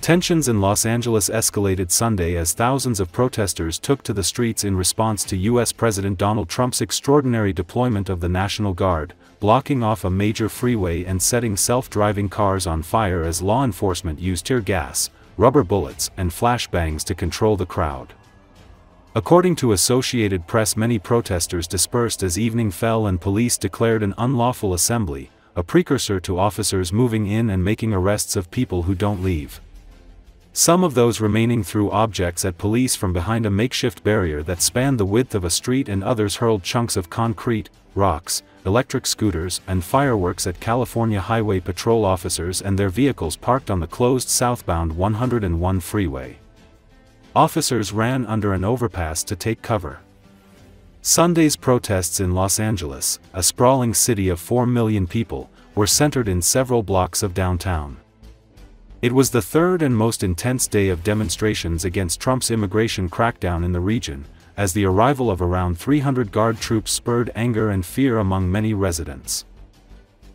Tensions in Los Angeles escalated Sunday as thousands of protesters took to the streets in response to U.S. President Donald Trump's extraordinary deployment of the National Guard, blocking off a major freeway and setting self-driving cars on fire as law enforcement used tear gas, rubber bullets, and flashbangs to control the crowd. According to Associated Press, many protesters dispersed as evening fell and police declared an unlawful assembly, a precursor to officers moving in and making arrests of people who don't leave. Some of those remaining threw objects at police from behind a makeshift barrier that spanned the width of a street, and others hurled chunks of concrete, rocks, electric scooters, and fireworks at California Highway Patrol officers and their vehicles parked on the closed southbound 101 freeway. Officers ran under an overpass to take cover. Sunday's protests in Los Angeles, a sprawling city of 4 million people, were centered in several blocks of downtown. It was the third and most intense day of demonstrations against Trump's immigration crackdown in the region, as the arrival of around 300 Guard troops spurred anger and fear among many residents.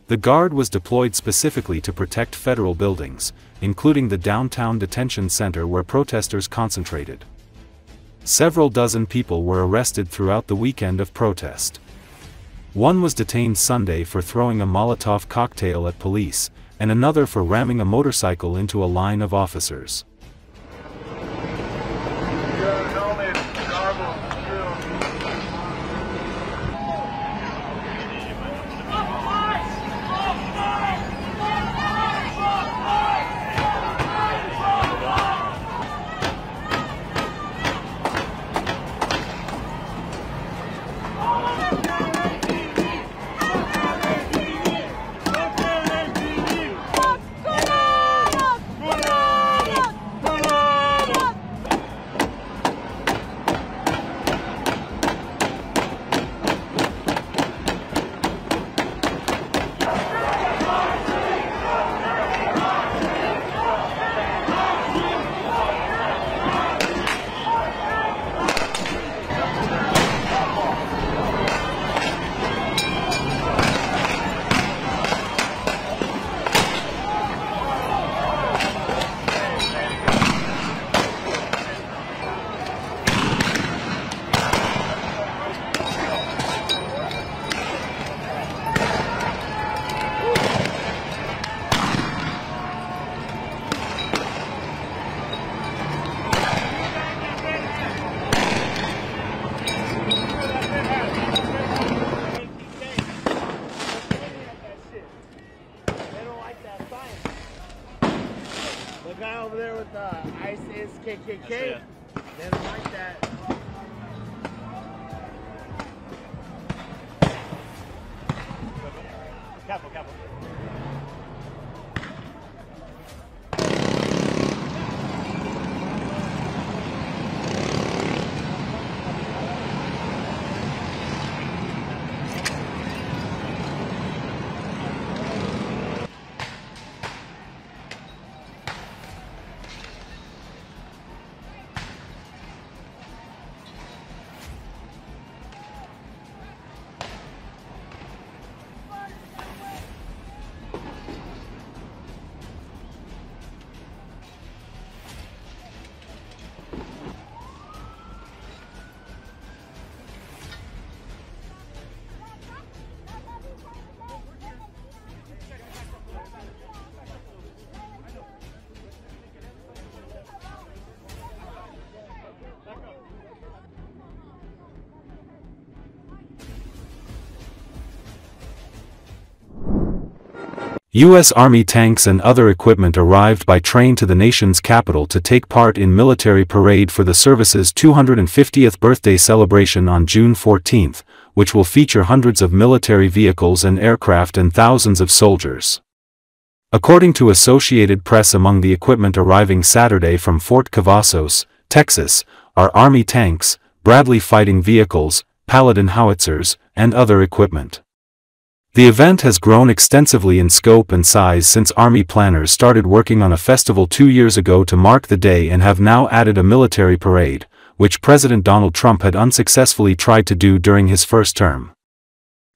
The Guard was deployed specifically to protect federal buildings, including the downtown detention center where protesters concentrated. Several dozen people were arrested throughout the weekend of protest. One was detained Sunday for throwing a Molotov cocktail at police, and another for ramming a motorcycle into a line of officers. The guy over there with the ICE is KKK. They don't like that. Careful, careful. U.S. Army tanks and other equipment arrived by train to the nation's capital to take part in military parade for the service's 250th birthday celebration on June 14, which will feature hundreds of military vehicles and aircraft and thousands of soldiers. According to Associated Press, among the equipment arriving Saturday from Fort Cavazos, Texas, are Army tanks, Bradley fighting vehicles, Paladin howitzers, and other equipment. The event has grown extensively in scope and size since Army planners started working on a festival 2 years ago to mark the day, and have now added a military parade, which President Donald Trump had unsuccessfully tried to do during his first term.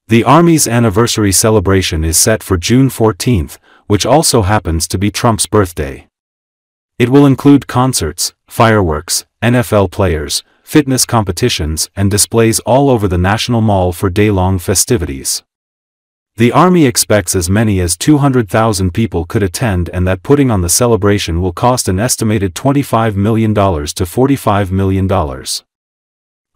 The Army's anniversary celebration is set for June 14, which also happens to be Trump's birthday. It will include concerts, fireworks, NFL players, fitness competitions, and displays all over the National Mall for day-long festivities. The army expects as many as 200,000 people could attend, and that putting on the celebration will cost an estimated $25 million to $45 million.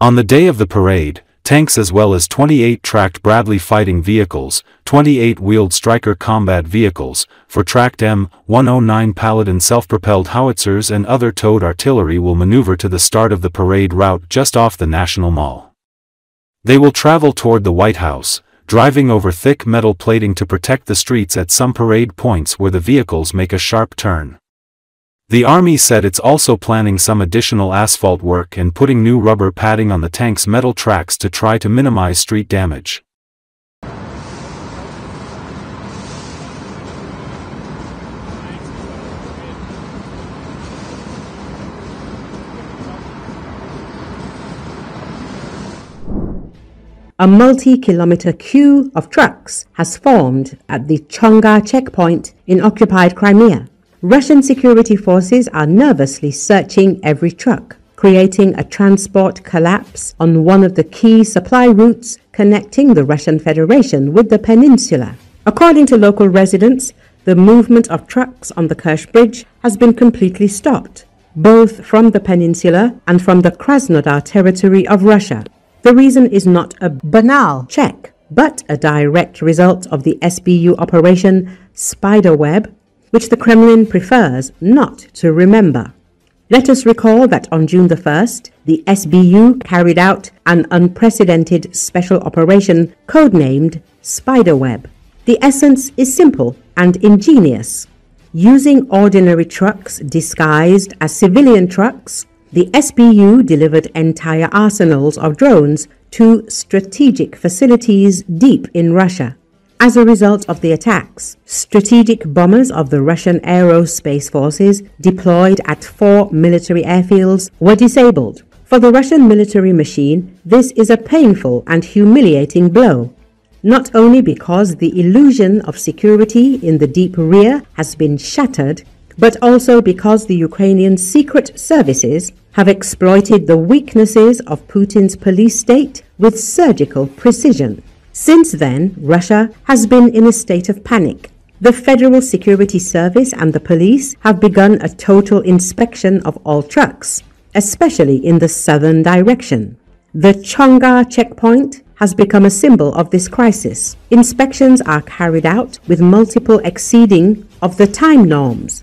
On the day of the parade, tanks as well as 28 tracked Bradley fighting vehicles, 28 wheeled Stryker combat vehicles, for tracked M109 Paladin self-propelled howitzers and other towed artillery will maneuver to the start of the parade route just off the National Mall. They will travel toward the White House, driving over thick metal plating to protect the streets at some parade points where the vehicles make a sharp turn. The army said it's also planning some additional asphalt work and putting new rubber padding on the tank's metal tracks to try to minimize street damage. A multi-kilometer queue of trucks has formed at the Chonga checkpoint in occupied Crimea. Russian security forces are nervously searching every truck, creating a transport collapse on one of the key supply routes connecting the Russian Federation with the peninsula. According to local residents, the movement of trucks on the Kerch Bridge has been completely stopped, both from the peninsula and from the Krasnodar territory of Russia. The reason is not a banal check, but a direct result of the SBU operation Spiderweb, which the Kremlin prefers not to remember. Let us recall that on June the 1st, the SBU carried out an unprecedented special operation codenamed Spiderweb. The essence is simple and ingenious. Using ordinary trucks disguised as civilian trucks, the SBU delivered entire arsenals of drones to strategic facilities deep in Russia. As a result of the attacks, strategic bombers of the Russian aerospace forces deployed at 4 military airfields were disabled. For the Russian military machine, this is a painful and humiliating blow, not only because the illusion of security in the deep rear has been shattered, but also because the Ukrainian secret services have exploited the weaknesses of Putin's police state with surgical precision. Since then, Russia has been in a state of panic. The Federal Security Service and the police have begun a total inspection of all trucks, especially in the southern direction. The Chonga checkpoint has become a symbol of this crisis. Inspections are carried out with multiple exceeding of the time norms.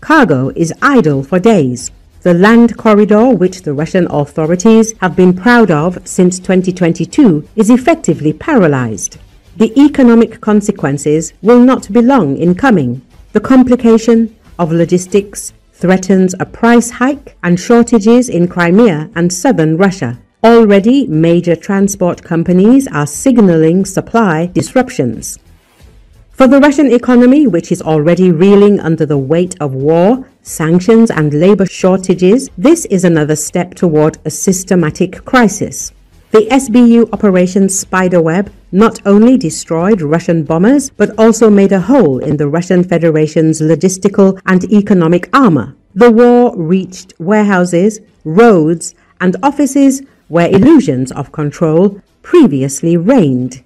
Cargo is idle for days. The land corridor, which the Russian authorities have been proud of since 2022, is effectively paralyzed. The economic consequences will not be long in coming. The complication of logistics threatens a price hike and shortages in Crimea and southern Russia. Already, major transport companies are signaling supply disruptions. For the Russian economy, which is already reeling under the weight of war, sanctions, and labor shortages, this is another step toward a systematic crisis. The SBU Operation Spiderweb not only destroyed Russian bombers, but also made a hole in the Russian Federation's logistical and economic armor. The war reached warehouses, roads, and offices where illusions of control previously reigned.